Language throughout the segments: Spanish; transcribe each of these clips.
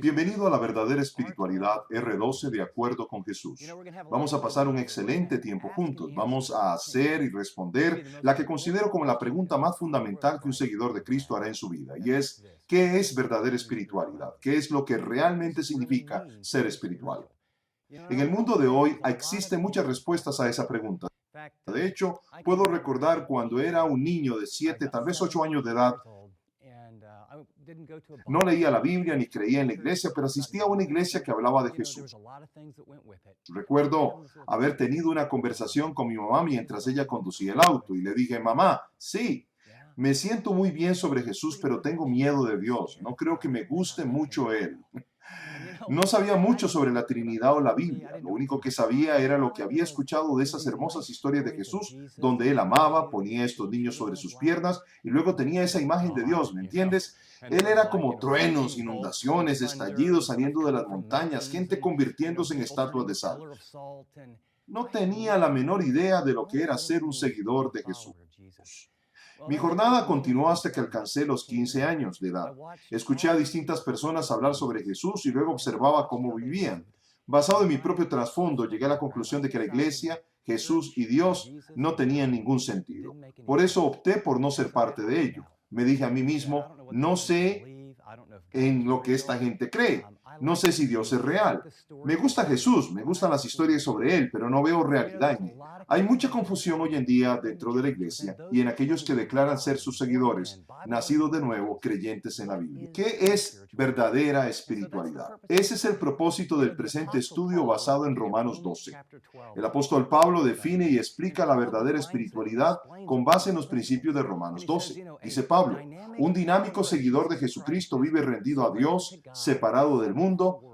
Bienvenido a la verdadera espiritualidad R12 de acuerdo con Jesús. Vamos a pasar un excelente tiempo juntos. Vamos a hacer y responder la que considero como la pregunta más fundamental que un seguidor de Cristo hará en su vida, y es, ¿qué es verdadera espiritualidad? ¿Qué es lo que realmente significa ser espiritual? En el mundo de hoy existen muchas respuestas a esa pregunta. De hecho, puedo recordar cuando era un niño de 7, tal vez 8 años de edad. No leía la Biblia ni creía en la iglesia, pero asistía a una iglesia que hablaba de Jesús. Recuerdo haber tenido una conversación con mi mamá mientras ella conducía el auto y le dije, mamá, sí, me siento muy bien sobre Jesús, pero tengo miedo de Dios. No creo que me guste mucho Él. No sabía mucho sobre la Trinidad o la Biblia. Lo único que sabía era lo que había escuchado de esas hermosas historias de Jesús, donde Él amaba, ponía a estos niños sobre sus piernas y luego tenía esa imagen de Dios, ¿me entiendes? Él era como truenos, inundaciones, estallidos saliendo de las montañas, gente convirtiéndose en estatuas de sal. No tenía la menor idea de lo que era ser un seguidor de Jesús. Mi jornada continuó hasta que alcancé los 15 años de edad. Escuché a distintas personas hablar sobre Jesús y luego observaba cómo vivían. Basado en mi propio trasfondo, llegué a la conclusión de que la iglesia, Jesús y Dios no tenían ningún sentido. Por eso opté por no ser parte de ello. Me dije a mí mismo, no sé en lo que esta gente cree. No sé si Dios es real. Me gusta Jesús, me gustan las historias sobre Él, pero no veo realidad en Él. Hay mucha confusión hoy en día dentro de la iglesia y en aquellos que declaran ser sus seguidores, nacidos de nuevo, creyentes en la Biblia. ¿Qué es verdadera espiritualidad? Ese es el propósito del presente estudio basado en Romanos 12. El apóstol Pablo define y explica la verdadera espiritualidad con base en los principios de Romanos 12. Dice Pablo, un dinámico seguidor de Jesucristo vive rendido a Dios, separado del mundo,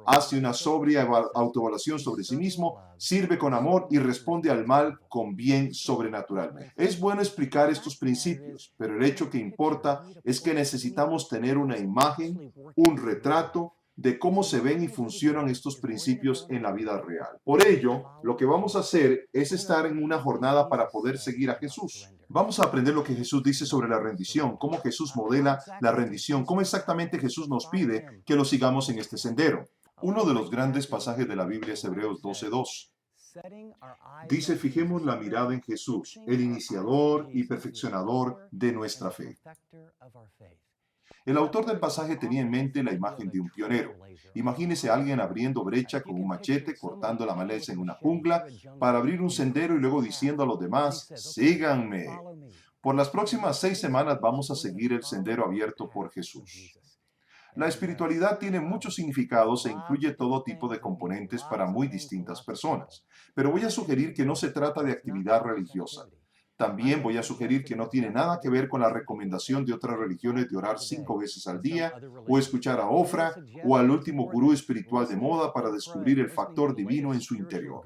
hace una sobria autoevaluación sobre sí mismo, sirve con amor y responde al mal con bien sobrenaturalmente. Es bueno explicar estos principios, pero el hecho que importa es que necesitamos tener una imagen, un retrato de cómo se ven y funcionan estos principios en la vida real. Por ello, lo que vamos a hacer es estar en una jornada para poder seguir a Jesús. Vamos a aprender lo que Jesús dice sobre la rendición, cómo Jesús modela la rendición, cómo exactamente Jesús nos pide que lo sigamos en este sendero. Uno de los grandes pasajes de la Biblia es Hebreos 12:2. Dice, fijemos la mirada en Jesús, el iniciador y perfeccionador de nuestra fe. El autor del pasaje tenía en mente la imagen de un pionero. Imagínese a alguien abriendo brecha con un machete, cortando la maleza en una jungla para abrir un sendero y luego diciendo a los demás, síganme. Por las próximas 6 semanas vamos a seguir el sendero abierto por Jesús. La espiritualidad tiene muchos significados e incluye todo tipo de componentes para muy distintas personas, pero voy a sugerir que no se trata de actividad religiosa. También voy a sugerir que no tiene nada que ver con la recomendación de otras religiones de orar 5 veces al día, o escuchar a Ofra o al último gurú espiritual de moda para descubrir el factor divino en su interior.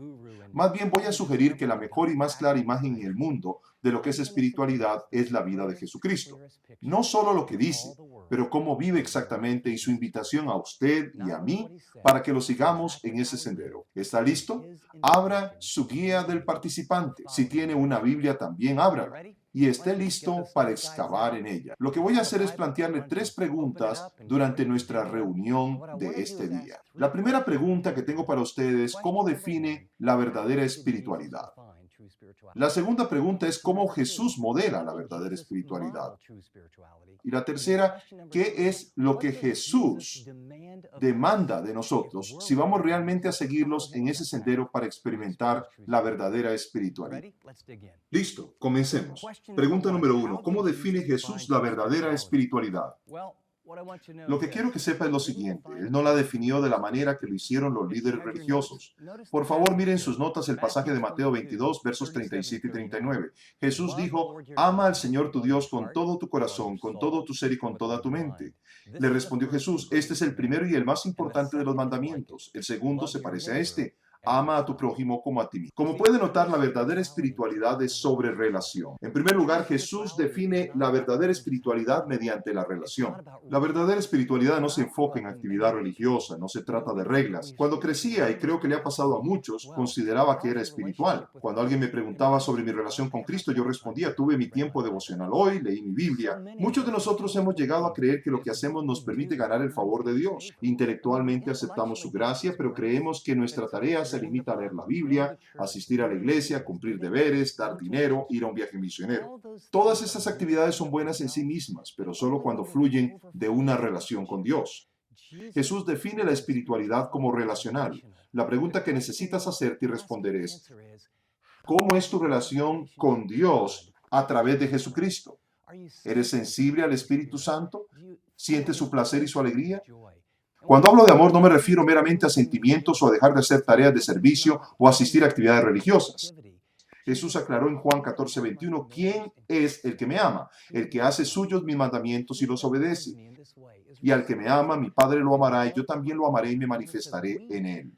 Más bien voy a sugerir que la mejor y más clara imagen en el mundo de lo que es espiritualidad es la vida de Jesucristo. No solo lo que dice, pero cómo vive exactamente y su invitación a usted y a mí para que lo sigamos en ese sendero. ¿Está listo? Abra su guía del participante. Si tiene una Biblia, también ábrala y esté listo para excavar en ella. Lo que voy a hacer es plantearle 3 preguntas durante nuestra reunión de este día. La primera pregunta que tengo para ustedes es ¿cómo define la verdadera espiritualidad? La segunda pregunta es ¿cómo Jesús modela la verdadera espiritualidad? Y la tercera, ¿qué es lo que Jesús demanda de nosotros si vamos realmente a seguirlos en ese sendero para experimentar la verdadera espiritualidad? Listo, comencemos. Pregunta número 1. ¿Cómo define Jesús la verdadera espiritualidad? Lo que quiero que sepa es lo siguiente. Él no la definió de la manera que lo hicieron los líderes religiosos. Por favor, miren sus notas el pasaje de Mateo 22, versos 37 y 39. Jesús dijo, ama al Señor tu Dios con todo tu corazón, con todo tu ser y con toda tu mente. Le respondió Jesús, este es el primero y el más importante de los mandamientos. El segundo se parece a este. Ama a tu prójimo como a ti mismo. Como puede notar, la verdadera espiritualidad es sobre relación. En primer lugar, Jesús define la verdadera espiritualidad mediante la relación. La verdadera espiritualidad no se enfoca en actividad religiosa, no se trata de reglas. Cuando crecía, y creo que le ha pasado a muchos, consideraba que era espiritual. Cuando alguien me preguntaba sobre mi relación con Cristo, yo respondía: tuve mi tiempo devocional hoy, leí mi Biblia. Muchos de nosotros hemos llegado a creer que lo que hacemos nos permite ganar el favor de Dios. Intelectualmente aceptamos su gracia, pero creemos que nuestra tarea se limita a leer la Biblia, asistir a la iglesia, cumplir deberes, dar dinero, ir a un viaje misionero. Todas esas actividades son buenas en sí mismas, pero solo cuando fluyen de una relación con Dios. Jesús define la espiritualidad como relacional. La pregunta que necesitas hacerte y responder es: ¿cómo es tu relación con Dios a través de Jesucristo? ¿Eres sensible al Espíritu Santo? ¿Sientes su placer y su alegría? Cuando hablo de amor no me refiero meramente a sentimientos o a dejar de hacer tareas de servicio o asistir a actividades religiosas. Jesús aclaró en Juan 14:21: ¿quién es el que me ama? El que hace suyos mis mandamientos y los obedece. Y al que me ama, mi Padre lo amará, y yo también lo amaré y me manifestaré en él.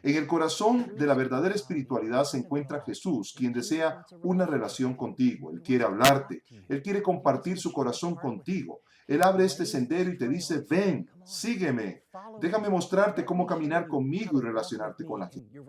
En el corazón de la verdadera espiritualidad se encuentra Jesús, quien desea una relación contigo. Él quiere hablarte, Él quiere compartir su corazón contigo. Él abre este sendero y te dice: ven, sígueme. Déjame mostrarte cómo caminar conmigo y relacionarte con la gente.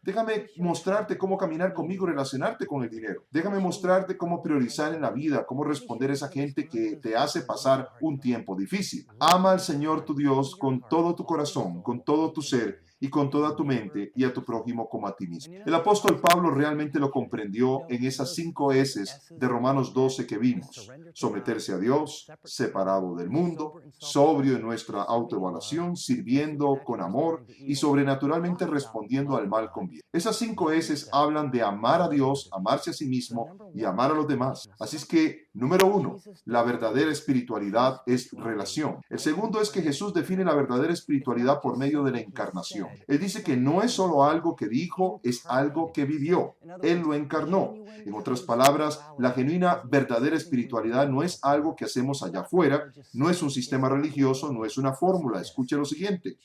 Déjame mostrarte cómo caminar conmigo y relacionarte con el dinero. Déjame mostrarte cómo priorizar en la vida, cómo responder a esa gente que te hace pasar un tiempo difícil. Ama al Señor tu Dios con todo tu corazón, con todo tu ser y con toda tu mente, y a tu prójimo como a ti mismo. El apóstol Pablo realmente lo comprendió en esas 5 S's de Romanos 12 que vimos: someterse a Dios, separado del mundo, sobrio en nuestra autoevaluación, sirviendo con amor y sobrenaturalmente respondiendo al mal con bien. Esas 5 S's hablan de amar a Dios, amarse a sí mismo y amar a los demás. Así es que, número 1, la verdadera espiritualidad es relación. El segundo es que Jesús define la verdadera espiritualidad por medio de la encarnación. Él dice que no es solo algo que dijo, es algo que vivió. Él lo encarnó. En otras palabras, la genuina verdadera espiritualidad no es algo que hacemos allá afuera, no es un sistema religioso, no es una fórmula. Escuche lo siguiente.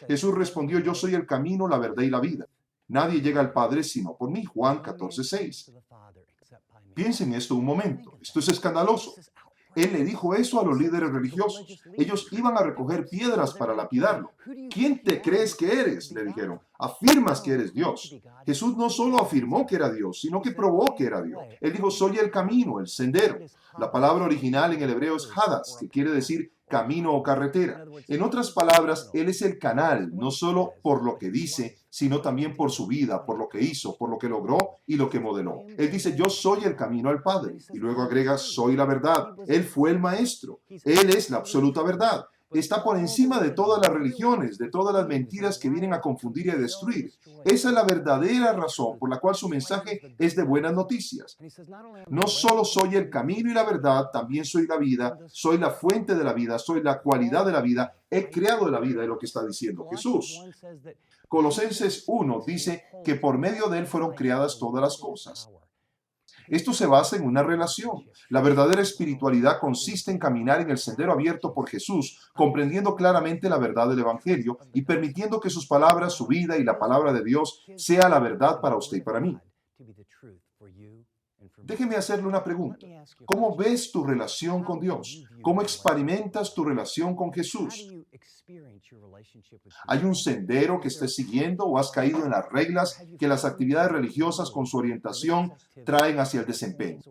Jesús respondió: yo soy el camino, la verdad y la vida. Nadie llega al Padre sino por mí. Juan 14:6. Piensen en esto un momento. Esto es escandaloso. Él le dijo eso a los líderes religiosos. Ellos iban a recoger piedras para lapidarlo. ¿Quién te crees que eres?, le dijeron. Afirmas que eres Dios. Jesús no solo afirmó que era Dios, sino que probó que era Dios. Él dijo: soy el camino, el sendero. La palabra original en el hebreo es hadas, que quiere decir camino o carretera. En otras palabras, Él es el canal, no solo por lo que dice, sino también por su vida, por lo que hizo, por lo que logró y lo que modeló. Él dice: yo soy el camino al Padre. Y luego agrega: soy la verdad. Él fue el maestro. Él es la absoluta verdad. Está por encima de todas las religiones, de todas las mentiras que vienen a confundir y a destruir. Esa es la verdadera razón por la cual su mensaje es de buenas noticias. No solo soy el camino y la verdad, también soy la vida, soy la fuente de la vida, soy la cualidad de la vida, he creado la vida, es lo que está diciendo Jesús. Colosenses 1 dice que por medio de Él fueron creadas todas las cosas. Esto se basa en una relación. La verdadera espiritualidad consiste en caminar en el sendero abierto por Jesús, comprendiendo claramente la verdad del Evangelio y permitiendo que sus palabras, su vida y la palabra de Dios sea la verdad para usted y para mí. Déjeme hacerle una pregunta. ¿Cómo ves tu relación con Dios? ¿Cómo experimentas tu relación con Jesús? ¿Hay un sendero que estés siguiendo o has caído en las reglas que las actividades religiosas con su orientación traen hacia el desempeño?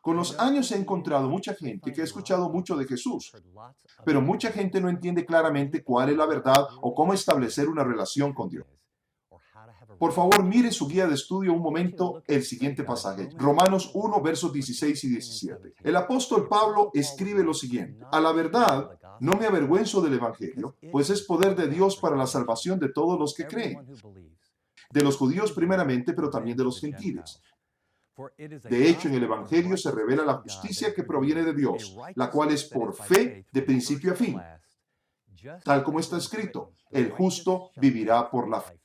Con los años he encontrado mucha gente que ha escuchado mucho de Jesús, pero mucha gente no entiende claramente cuál es la verdad o cómo establecer una relación con Dios. Por favor, mire su guía de estudio un momento el siguiente pasaje. Romanos 1, versos 16 y 17. El apóstol Pablo escribe lo siguiente: a la verdad, no me avergüenzo del Evangelio, pues es poder de Dios para la salvación de todos los que creen. De los judíos primeramente, pero también de los gentiles. De hecho, en el Evangelio se revela la justicia que proviene de Dios, la cual es por fe de principio a fin. Tal como está escrito: el justo vivirá por la fe.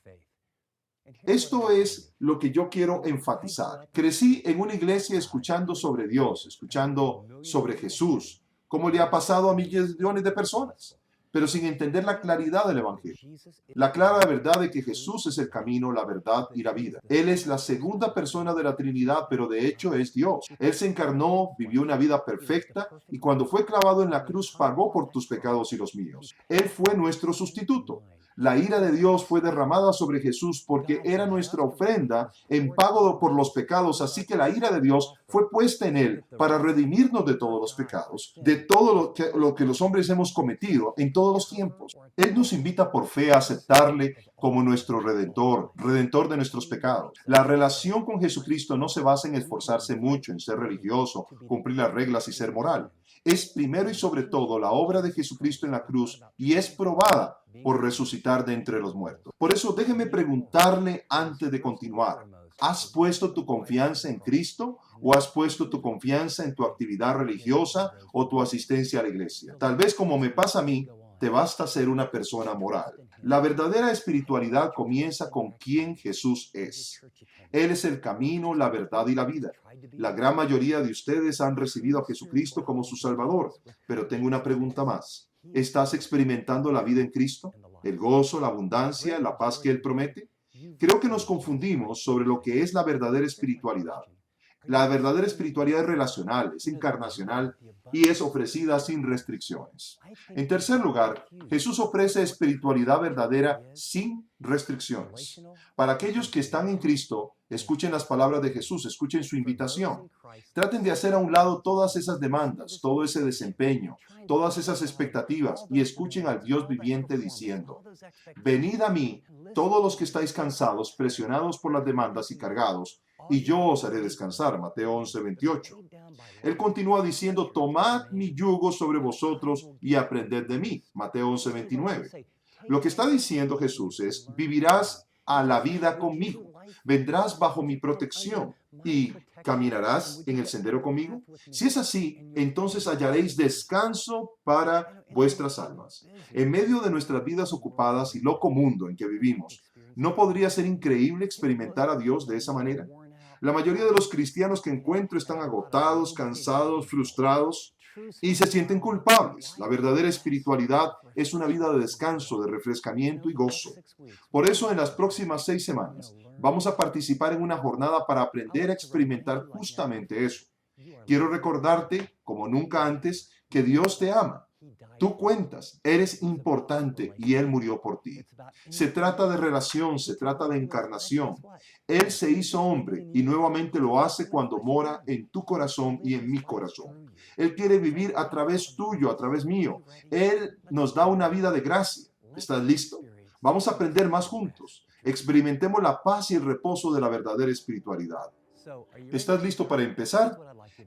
Esto es lo que yo quiero enfatizar. Crecí en una iglesia escuchando sobre Dios, escuchando sobre Jesús, como le ha pasado a millones de personas. pero sin entender la claridad del Evangelio. La clara verdad de que Jesús es el camino, la verdad y la vida. Él es la segunda persona de la Trinidad, pero de hecho es Dios. Él se encarnó, vivió una vida perfecta y cuando fue clavado en la cruz pagó por tus pecados y los míos. Él fue nuestro sustituto. La ira de Dios fue derramada sobre Jesús porque era nuestra ofrenda en pago por los pecados, así que la ira de Dios fue puesta en Él para redimirnos de todos los pecados, de todo lo que los hombres hemos cometido en todos los tiempos. Él nos invita por fe a aceptarle como nuestro Redentor, Redentor de nuestros pecados. La relación con Jesucristo no se basa en esforzarse mucho, en ser religioso, cumplir las reglas y ser moral. Es primero y sobre todo la obra de Jesucristo en la cruz y es probada por resucitar de entre los muertos. Por eso déjeme preguntarle antes de continuar, ¿has puesto tu confianza en Cristo o has puesto tu confianza en tu actividad religiosa o tu asistencia a la iglesia? Tal vez como me pasa a mí, te basta ser una persona moral. La verdadera espiritualidad comienza con quién Jesús es. Él es el camino, la verdad y la vida. La gran mayoría de ustedes han recibido a Jesucristo como su Salvador, pero tengo una pregunta más. ¿Estás experimentando la vida en Cristo? ¿El gozo, la abundancia, la paz que Él promete? Creo que nos confundimos sobre lo que es la verdadera espiritualidad. La verdadera espiritualidad es relacional, es encarnacional y es ofrecida sin restricciones. En tercer lugar, Jesús ofrece espiritualidad verdadera sin restricciones. Para aquellos que están en Cristo, escuchen las palabras de Jesús, escuchen su invitación. Traten de hacer a un lado todas esas demandas, todo ese desempeño, todas esas expectativas y escuchen al Dios viviente diciendo, venid a mí, todos los que estáis cansados, presionados por las demandas y cargados, y yo os haré descansar. Mateo 11:28. Él continúa diciendo, tomad mi yugo sobre vosotros y aprended de mí. Mateo 11:29. Lo que está diciendo Jesús es, vivirás a la vida conmigo, vendrás bajo mi protección y caminarás en el sendero conmigo. Si es así, entonces hallaréis descanso para vuestras almas. En medio de nuestras vidas ocupadas y loco mundo en que vivimos, ¿no podría ser increíble experimentar a Dios de esa manera? La mayoría de los cristianos que encuentro están agotados, cansados, frustrados y se sienten culpables. La verdadera espiritualidad es una vida de descanso, de refrescamiento y gozo. Por eso, en las próximas 6 semanas, vamos a participar en una jornada para aprender a experimentar justamente eso. Quiero recordarte, como nunca antes, que Dios te ama. Tú cuentas, eres importante y Él murió por ti. Se trata de relación, se trata de encarnación. Él se hizo hombre y nuevamente lo hace cuando mora en tu corazón y en mi corazón. Él quiere vivir a través tuyo, a través mío. Él nos da una vida de gracia. ¿Estás listo? Vamos a aprender más juntos. Experimentemos la paz y el reposo de la verdadera espiritualidad. ¿Estás listo para empezar?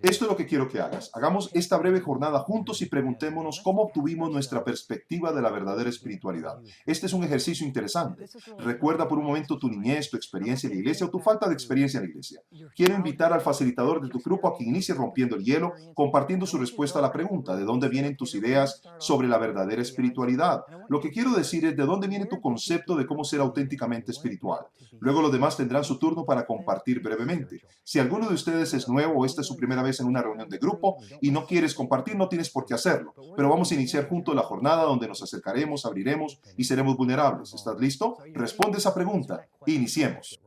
Esto es lo que quiero que hagas. Hagamos esta breve jornada juntos y preguntémonos cómo obtuvimos nuestra perspectiva de la verdadera espiritualidad. Este es un ejercicio interesante. Recuerda por un momento tu niñez, tu experiencia en la iglesia o tu falta de experiencia en la iglesia. Quiero invitar al facilitador de tu grupo a que inicie rompiendo el hielo, compartiendo su respuesta a la pregunta, ¿de dónde vienen tus ideas sobre la verdadera espiritualidad? Lo que quiero decir es de dónde viene tu concepto de cómo ser auténticamente espiritual. Luego los demás tendrán su turno para compartir brevemente. Si alguno de ustedes es nuevo o esta es su primera vez en una reunión de grupo y no quieres compartir, no tienes por qué hacerlo. Pero vamos a iniciar juntos la jornada donde nos acercaremos, abriremos y seremos vulnerables. ¿Estás listo? Responde esa pregunta. Iniciemos.